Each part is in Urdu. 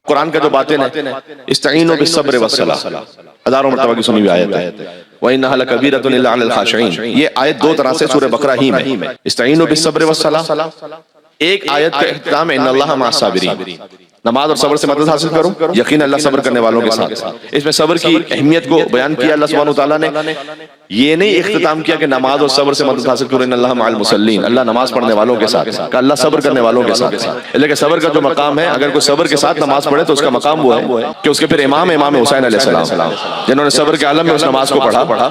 قرآن کا جو باتیں ہیں استعینوا بالصبر والصلاۃ، ہزاروں مرتبہ کی سنی ہوئی آیت ہے، وَإِنَّهَا لَكَبِيرَةٌ إِلَّا عَلَى الْخَاشِعِينَ۔ یہ آیت دو طرح سے سورہ بقرہ ہی میں استعینوا بالصبر والصلاۃ، ایک آیت کا اختتام ہے ان اللہ مع الصابرین، نماز اور صبر سے مدد حاصل کرو، یقین اللہ صبر کرنے والوں کے ساتھ۔ اس میں صبر کی اہمیت کو بیان کیا اللہ سبحانہ وتعالیٰ نے، یہ نہیں اختتام کیا کہ نماز اور صبر سے مدد حاصل کرو ان اللہ مع المصلین، اللہ نماز پڑھنے والوں کے ساتھ، کہ اللہ صبر کرنے والوں کے ساتھ۔ لیکن صبر کا جو مقام ہے، اگر کوئی صبر کے ساتھ نماز پڑھے تو اس کا مقام وہ ہے کہ اس کے پھر امام حسین علیہ السلام، جنہوں نے صبر کے عالم میں اس نماز کو پڑھا۔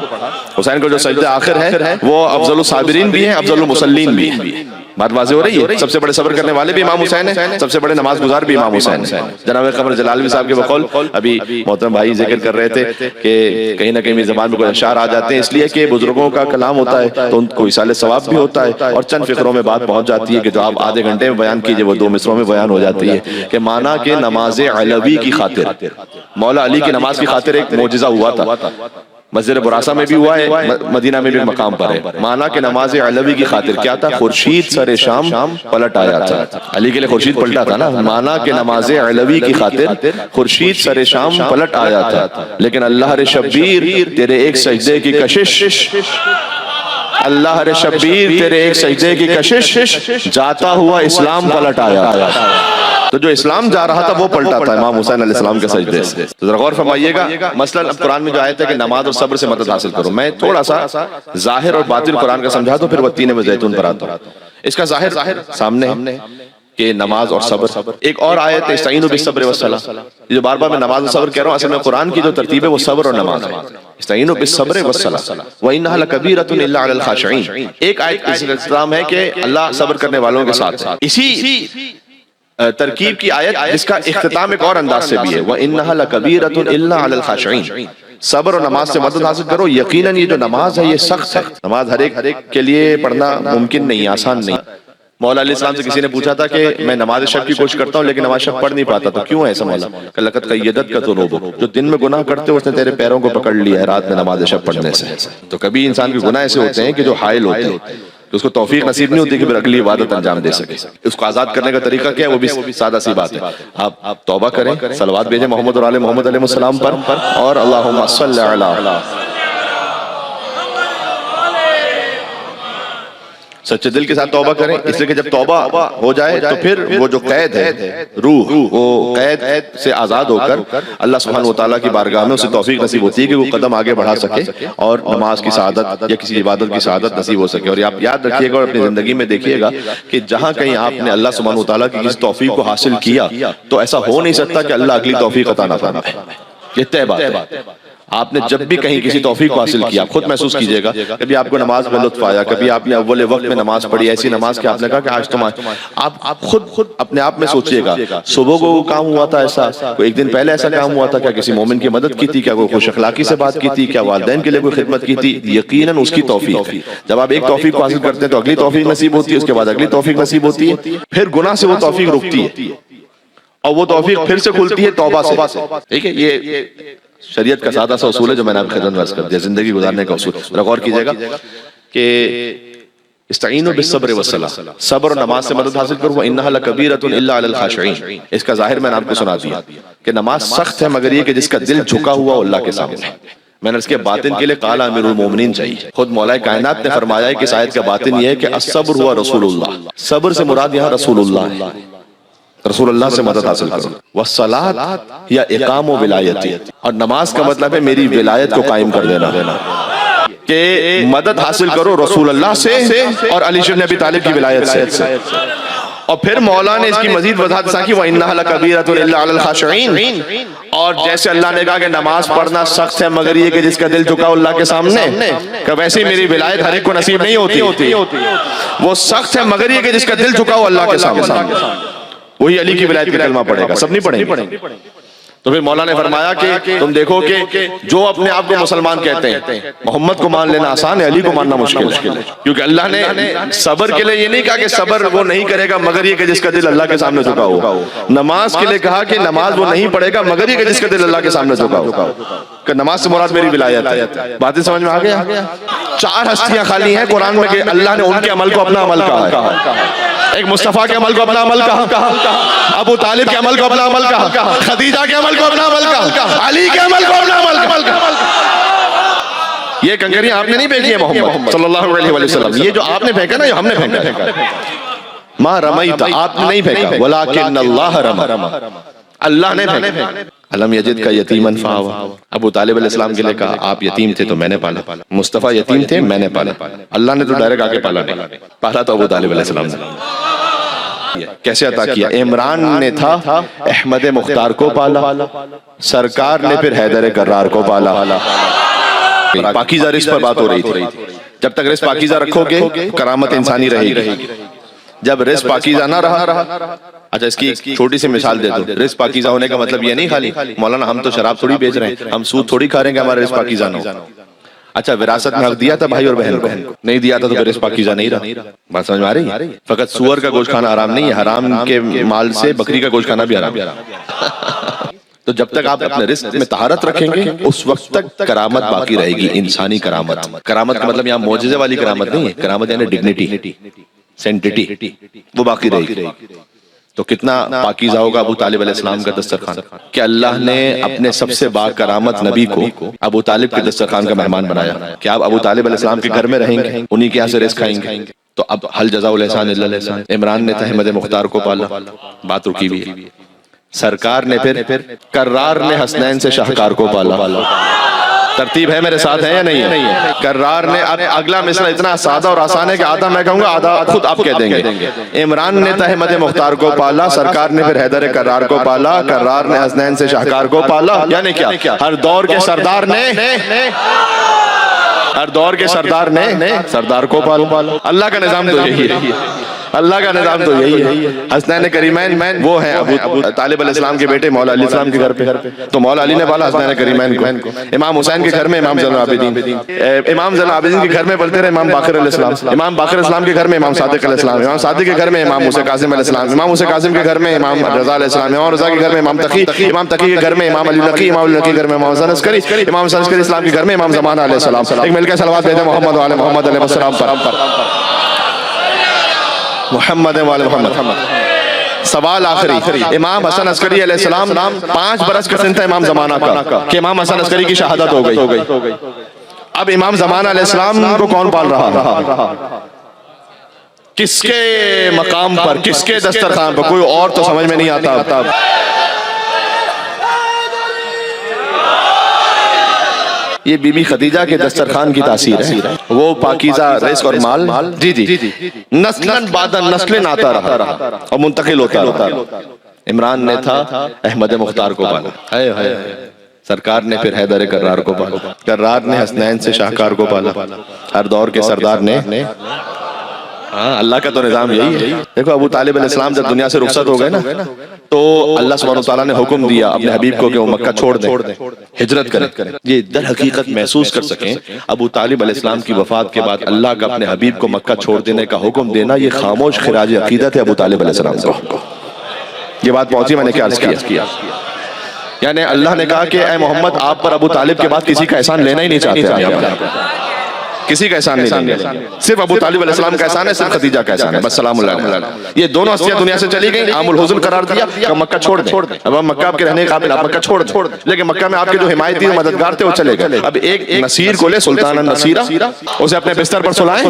حسین کو جو سجدہ آخر ہے وہ افضل الصابرین بھی ہیں، افضل المصلین بھی ہیں۔ بات واضح ہو رہی ہے، سب سے بڑے صبر کرنے والے بھی امام حسین ہیں، سب سے بڑے نماز گزار بھی امام حسین ہیں۔ جناب قمر جلالوی صاحب کے بقول ابھی محترم بھائی ذکر کر رہے تھے کہ کہیں نہ کہیں زبان میں کوئی اشعار آ جاتے ہیں، اس لیے کہ بزرگوں کا کلام ہوتا ہے تو ان کو ایصال ثواب بھی ہوتا ہے، اور چند فقروں میں بات پہنچ جاتی ہے کہ جو آپ آدھے گھنٹے میں بیان کیجئے وہ 2 مصروں میں بیان ہو جاتی ہے، کہ مانا کہ نماز علوی کی خاطر، مولا علی کی نماز کی خاطر ایک معجزہ ہوا تھا، مسجد براسہ میں بھی ہوا ہے، مدینہ میں بھی مقام پر ہے۔ مانا کہ نماز علوی کی خاطر کیا تھا؟ خورشید سر شام پلٹ آیا تھا، علی کے لیے خورشید پلٹا تھا نا، مانا کہ نماز علوی کی خاطر خورشید سر شام پلٹ آیا تھا، لیکن اللہ رے شبیر تیرے ایک سجدے کی کشش، اللہ رے شبیر تیرے ایک سجدے کی کشش، جاتا ہوا اسلام پلٹ آیا تھا۔ تو جو اسلام جا رہا تھا وہ پلٹا تھا امام حسین علیہ السلام کے سجدے سے۔ تو ذرا غور فرمائیے گا، مثلا اب قرآن میں جو آیت ہے کہ نماز اور صبر سے مدد حاصل کرو، میں تھوڑا سا ظاہر اور باطن قرآن کا سمجھا تو پھر وہ تین زیتون پر آتا ہوں۔ اس کا ظاہر سامنے ہے کہ نماز اور صبر، ایک اور آیت ہے استعینوا بالصبر والصلاۃ، یہ جو بار بار میں نماز اور صبر کہہ رہا ہوں، اصل میں قرآن کی جو ترتیب ہے وہ صبر اور نماز ہے، استعینوا بالصبر والصلاۃ وَإِنَّهَا لَكَبِيرَةٌ إِلَّا عَلَى الْخَاشِعِينَ۔ ایک آیت کا اختتام ہے کہ اللہ صبر کرنے والوں کے ساتھ ہے۔ اسی ترکیب کی آیت جس کا اختتام ایک اور انداز سے بھی ہے، وَإِنَّهَا لَكَبِيرَةٌ إِلَّا عَلَى الْخَاشِعِينَ۔ صبر اور نماز سے مدد حاصل کرو، یقیناً یہ جو نماز ہے یہ سخت ہے، نماز ہر ایک کے لیے پڑھنا ممکن نہیں، آسان نہیں۔ مولا علیہ السلام سے کسی نے پوچھا تھا کہ میں نماز شب کی کوشش کرتا ہوں لیکن نماز شب پڑھ نہیں پاتا، تو کیوں ہے ایسا مولا؟ کہ لقد قیدتک ذنوبک، جو دن میں گناہ کرتے ہو اس نے تیرے پیروں کو پکڑ لیا ہے رات میں نماز شب پڑھنے سے۔ تو کبھی انسان کے گناہ ایسے ہوتے ہیں کہ جو حائل ہوتے ہیں، اس کو توفیق نصیب نہیں ہوتی کہ پھر اگلی عبادت انجام دے سکے۔ اس کو آزاد کرنے کا طریقہ کیا ہے؟ وہ بھی سادہ سی بات ہے، آپ توبہ کریں، صلوات بھیجیں محمد اور آل محمد علیہ السلام پر، اور اللہم صل علی، سچے دل کے ساتھ توبہ کریں، اس لیے کہ جب توبہ ہو جائے تو پھر وہ جو قید ہے روح، وہ قید سے آزاد ہو کر اللہ سبحانہ وتعالیٰ کی بارگاہ میں اسے توفیق نصیب ہوتی ہے کہ وہ قدم آگے بڑھا سکے اور نماز کی سعادت یا کسی عبادت کی سعادت نصیب ہو سکے۔ اور آپ یاد رکھیے گا اور اپنی زندگی میں دیکھیے گا کہ جہاں کہیں آپ نے اللہ سبحانہ وتعالیٰ کی کسی توفیق کو حاصل کیا تو ایسا ہو نہیں سکتا کہ اللہ اگلی توفیق عطا نہ فرمائے، یہ طے بات ہے۔ آپ نے جب بھی کہیں کسی توفیق کو حاصل کیا، خود محسوس کیجئے گا، کبھی آپ کو نماز میں لطف آیا، کبھی آپ نے اول وقت میں نماز پڑھی، ایسی نماز کہ آپ نے کہا کہ آج تم آپ خود اپنے آپ میں سوچئے گا، صبح کو وہ کام ہوا تھا ایسا، کوئی ایک دن پہلے ایسا کام ہوا تھا، کیا کسی مومن کی مدد کی تھی، کیا کوئی خوش اخلاقی سے بات کی تھی، کیا والدین کے لیے کوئی خدمت کی تھی؟ یقیناً اس کی توفیق ہے۔ جب آپ ایک توفیق کو حاصل کرتے ہیں تو اگلی توفیق نصیب ہوتی ہے، اس کے بعد اگلی توفیق نصیب ہوتی ہے، پھر گناہ سے وہ توفیق رکتی ہے اور وہ توفیق پھر سے کھلتی ہے توبہ سے۔ ٹھیک ہے، یہ شریعت کا سادہ سا اصول ہے جو میں نے آپ کی خدمت میں عرض کر دیا، زندگی گزارنے کا اصول۔ ذرا غور کیجئے گا کہ استعینوا بالصبر والصلاۃ، صبر اور نماز سے مدد حاصل کرو، وَإِنَّهَا لَكَبِيرَةٌ إِلَّا عَلَى الْخَاشِعِينَ۔ اس کا ظاہر میں نے آپ کو سنا دیا کہ نماز سخت ہے مگر یہ کہ جس کا دل جھکا ہوا اللہ کے سامنے۔ میں نے اس کے باطن کے لیے قال امیر المومنین چاہیے، خود مولا کائنات نے فرمایا ہے کہ اس آیت کا باطن یہ ہے کہ الصبر ہوا رسول اللہ، صبر سے مراد یہاں رسول اللہ ہے، رسول اللہ سے مدد حاصل کرو۔ والصلاۃ یا اقام و ولایتی، اور نماز کا مطلب ہے میری ولایت کو قائم کر دینا، کہ مدد حاصل کرو رسول اللہ سے اور علی بن ابی طالب کی ولایت سے۔ اور پھر مولا نے اس کی مزید وضاحت کی وَإِنَّهَا لَكَبِيرَةٌ إِلَّا عَلَى الْخَاشِعِينَ، اور جیسے اللہ نے کہا کہ نماز پڑھنا سخت ہے مگر یہ کہ جس کا دل جھکا اللہ کے سامنے، کہ ویسے ہی میری ولایت ہر ایک کو نصیب نہیں ہوتی، وہ سخت ہے مگر یہ کہ جس کا دل جھکا اللہ کے سامنے، وہی علی کی ولایت کا کلمہ پڑھے گا، سب نہیں پڑھیں گے۔ تو پھر مولا نے فرمایا کہ تم دیکھو کہ جو اپنے آپ کو مسلمان کہتے ہیں، محمد کو مان لینا آسان ہے، علی کو ماننا مشکل ہے، کیونکہ اللہ نے صبر کے لیے یہ نہیں کہا کہ صبر وہ نہیں کرے گا مگر یہ کہ جس کا دل اللہ کے سامنے جھکا ہو، نماز کے لیے کہا کہ نماز وہ نہیں پڑھے گا مگر یہ کہ جس کا دل اللہ کے سامنے جھکا ہو، کہ نماز سے مراد میری ولایت ہے۔ باتیں سمجھ میں آ گیا؟ 4 ہستیاں خالی ہیں قرآن میں کہ اللہ نے ان کے عمل کو اپنا عمل کہا ہے۔ ایک مصطفیٰ کے عمل کو اپنا عمل کہا، ابو طالب کے عمل کو اپنا عمل کہا، خدیجہ کے عمل کو اپنا عمل کہا، علی کے عمل کو اپنا عمل کہا۔ یہ کنکریاں آپ نے نہیں پھینکی ہے محمد صلی اللہ علیہ وسلم، یہ جو آپ نے پھینکا نا یہ ہم نے پھینکا۔ ما رمیت، آپ نے نہیں پھینکا، ولکن اللہ رمى، اللہ نے پھینکا۔ علم یجد کا یتیمن فآویٰ، ابو طالب علیہ السلام کے لئے کہا آپ یتیم تھے تو میں نے پالا، مصطفیٰ یتیم تھے میں نے پالا، اللہ نے تو ڈائریکٹ آگے پالا نہیں، پالا تو ابو طالب علیہ السلام نے۔ کیسے عطا کیا؟ عمران نے تھا احمد مختار کو پالا، سرکار نے پھر حیدر کرار کو پالا۔ پاکیزہ رزق پر بات ہو رہی تھی، جب تک رزق پاکیزہ رکھو گے کرامت انسانی رہے گی، جب رزق پاکیزہ نہ رہا۔ اچھا اس کی ایک چھوٹی سی مثال دے دو، رزق پاکیزہ ہونے کا مطلب یہ نہیں خالی مولانا ہم تو شراب تھوڑی بیچ رہے ہیں، ہم سود تھوڑی کھا رہے ہیں کہ ہمارا رزق پاکیزہ نہ ہو۔ اچھا وراثت میں حق دیا تھا بھائی اور بہن کو، نہیں دیا تھا تو پھر رزق پاکیزہ نہیں رہا۔ بات سمجھ میں آ رہی ہے؟ فقط سور کا گوشت کھانا حرام نہیں ہے، حرام کے مال سے بکری کا گوشت کھانا بھی حرام ہے۔ تو جب تک آپ اپنے رزق میں طہارت رکھیں گے اس وقت تک کرامت باقی رہے گی، انسانی کرامت۔ کرامت کا مطلب یہاں معجزے والی کرامت نہیں ہے، کرامت یعنی ڈگنیٹی، سینٹیٹی، وہ باقی رہے گی۔ تو کتنا پاکیزہ ہوگا ابو طالب علیہ السلام کا دسترخوان کہ اللہ نے اپنے سب سے با کرامت نبی کو ابو طالب کے دسترخوان کا مہمان بنایا کہ آپ ابو طالب علیہ السلام کے گھر میں رہیں گے، انہی کے یہاں سے رزق کھائیں گے۔ تو اب حل جزاء الاحسان الا الاحسان، عمران نے تھا احمد مختار کو پالا، بات رکی ہوئی ہے۔ سرکار نے پھر کرار نے حسنین سے شاہکار کو پالا۔ ترتیب ہے میرے ساتھ ہے یا نہیں ہے؟ کرار نے، اگلا مصرع اتنا سادہ اور آسان ہے کہ آدھا میں کہوں گا آدھا خود آپ کہہ دیں گے۔ عمران نے تھا احمد مختار کو پالا، سرکار نے پھر حیدر کرار کو پالا، کرار نے حسنین سے شاہکار کو پالا، یعنی کیا؟ ہر دور کے سردار نے، ہر دور کے سردار نے سردار کو پالا۔ اللہ کا نظام تو یہی ہے، اللہ کا نظام تو یہی ہے۔ حسنین کریمین وہ ہیں ابو طالب علیہ السلام کے بیٹے مولا علی السلام کے گھر پہ، تو مولا علی نے پالا حسنین کریمین کو۔ امام حسین کے گھر میں امام زین العابدین، امام زین العابدین کے گھر میں پلتے رہے امام باقر علیہ السلام، امام باقر علیہ السلام کے گھر میں امام صادق علیہ السلام، امام صادق کے گھر میں امام موسیٰ کاظم علیہ السلام، امام موسیٰ کاظم کے گھر میں امام رضا علیہ السلام، امام رضا کے گھر میں امام تقی، امام تقی کے گھر میں امام علی نقی، امام علی نقی کے گھر میں امام حسن عسکری، امام حسن عسکری اسلام کے گھر میں امام زمانہ علیہ السلام۔ ایک مل کے صلوات بھیجیں محمد و آل محمد علیہ السلام پر، محمد و آل محمد۔ سوال آخری، امام حسن عسکری علیہ السلام 5 برس کا سن تھا امام زمانہ کا کہ امام حسن عسکری کی شہادت ہو گئی۔ اب امام زمانہ علیہ السلام کو کون پال رہا؟ کس کے مقام پر، کس کے دسترخوان پر؟ کوئی اور تو سمجھ میں نہیں آتا۔ یہ بی بی خدیجہ کے دسترخوان کی تاثیر ہے، وہ پاکیزہ رزق اور مال نسلاً بعد نسلیں آتا رہا اور منتقل ہوتا رہا۔ عمران نے تھا احمد مختار کو پالا، سرکار نے پھر حیدر کرار کو پالا، کرار نے حسنین سے شاہکار کو پالا، ہر دور کے سردار نے۔ اللہ کا تو نظام یہی ہے۔ دیکھو ابو طالب علیہ السلام جب دنیا سے رخصت ہو گئے نا تو اللہ سبحانہ وتعالیٰ نے حکم دیا اپنے حبیب کو کہ وہ مکہ چھوڑ دیں، ہجرت کریں۔ یہ در حقیقت محسوس کر سکیں ابو طالب علیہ السلام کی وفات کے بعد اللہ کا اپنے حبیب کو مکہ چھوڑ دینے کا حکم دینا، یہ خاموش خراج عقیدت ہے ابو طالب علیہ السلام کو۔ یہ بات پہنچی، میں نے کیا عرض کیا؟ یعنی اللہ نے کہا کہ اے محمد آپ پر ابو طالب کے بعد کسی کا احسان لینا ہی نہیں چاہتے، کسی کا احسان نہیں لیں گے، صرف ابو طالب علیہ السلام کا احسان ہے، صرف خدیجہ کا احسان ہے، بس سلام اللہ علیہ۔ یہ دونوں ہستیاں دنیا سے چلی گئیں، عام الحزن قرار دیا کہ مکہ چھوڑ دیں، اب ہم مکہ آپ کے رہنے قابل، آپ مکہ چھوڑ دیں، لیکن مکہ میں آپ کے جو حمایتی و مددگار تھے وہ چلے گئے۔ اب ایک نصیر کو لے، سلطان النصیرہ، اسے اپنے بستر پر سلائیں،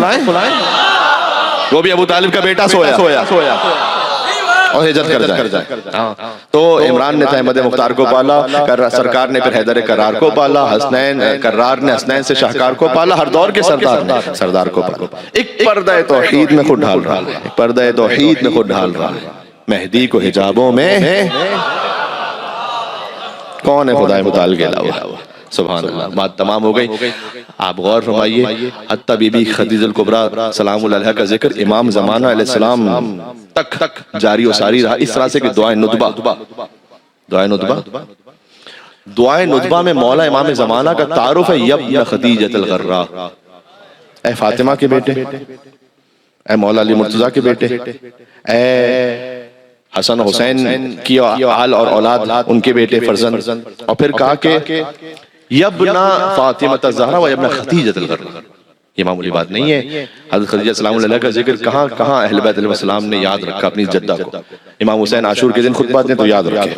وہ بھی ابو طالب کا بیٹا سویا اور ہجرت کر جائے۔ تو عمران نے تھا احمد مختار کو پالا، سرکار نے پھر حیدر کرار کو پالا، حسنین کرار نے حسنین سے شاہکار کو پالا، ہر دور کے سردار نے سردار کو پالا۔ ایک پردہ توحید میں خود ڈھال رہا ہے، پردہ توحید میں خود ڈھال رہا ہے۔ مہدی کو حجابوں میں کون ہے خدا متعال کے علاوہ؟ سبحان اللہ۔ بات تمام ہو گئی، آپ غور فرمائیے، حتی بی بی خدیجہ الکبریٰ سلام اللہ علیہا کا ذکر امام زمانہ علیہ السلام تک جاری و ساری رہا، اس طرح سے کہ دعائے ندبہ، دعائے ندبہ میں مولا امام زمانہ کا تعارف ہے، یبن خدیجہ الغراء، اے فاطمہ کے بیٹے، اے مولا علی مرتضیٰ کے بیٹے، اے حسن حسین کی آل اور اولاد ان کے بیٹے فرزند، اور پھر کہا کہ یبن فاطمہ الزہرا و یبن خدیجہ الغراء، یہ معمولی بات نہیں ہے. حضرت خدیجہ سلام اللہ علیہ کا ذکر کہاں کہاں اہل بیت علیہ السلام نے یاد رکھا اپنی جدہ کو. امام حسین عاشور کے دن خطبہ دیں تو یاد رکھیں،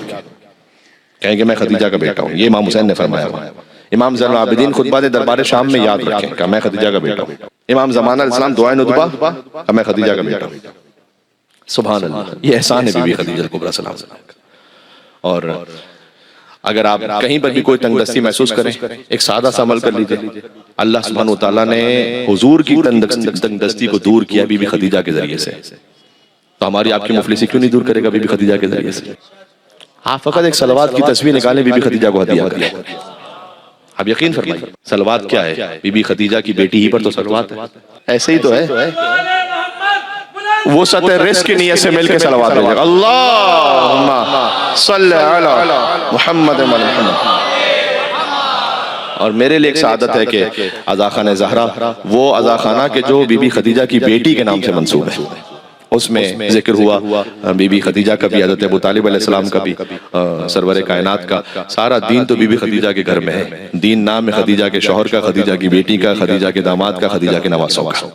کہیں کہ میں خدیجہ کا بیٹا ہوں، یہ امام حسین نے فرمایا. امام زین العابدین خطبہ دیں دربار شام میں، یاد رکھیں کہ میں خدیجہ کا بیٹا ہوں. امام زمانہ علیہ السلام دعائے ندبہ کہ میں خدیجہ کا بیٹا ہوں. سبحان اللہ، یہ احسان ہے بی بی خدیجہ کبریٰ سلام اللہ علیہ. اور اگر آپ کہیں پر بھی کوئی تنگ دستی محسوس کریں، ایک سادہ سا عمل کر لیجئے. اللہ سبحانہ وتعالیٰ نے حضور کی تنگ دستی کو دور کیا بی بی خدیجہ کے ذریعے سے، تو ہماری آپ کی مفلسی کیوں نہیں دور کرے گا بی بی خدیجہ کے ذریعے سے؟ آپ فقط ایک صلوات کی تصویر نکالیں، بی بی خدیجہ کو ہدیہ کریں. آپ یقین فرمائیے صلوات کیا ہے؟ بی بی خدیجہ کی بیٹی ہی پر تو صلوات ہے. ایسے ہی تو ہے، وہ سطح رزق کی نیت سے مل کے صلوات بھیجے گا. اللہم صلی علی محمد محمد. اور میرے لیے ایک سعادت ہے کہ عزا خانہ زہرا وہ عزا خانہ کے جو بی بی خدیجہ کی بیٹی کے نام سے منسوب ہے، اس میں ذکر ہوا بی بی خدیجہ کا بھی، حضرت ابو طالب علیہ السلام کا بھی، سرور کائنات کا. سارا دین تو بی بی خدیجہ کے گھر میں ہے. دین نام ہے خدیجہ کے شوہر کا، خدیجہ کی بیٹی کا، خدیجہ کے داماد کا، خدیجہ کے نواسوں کا.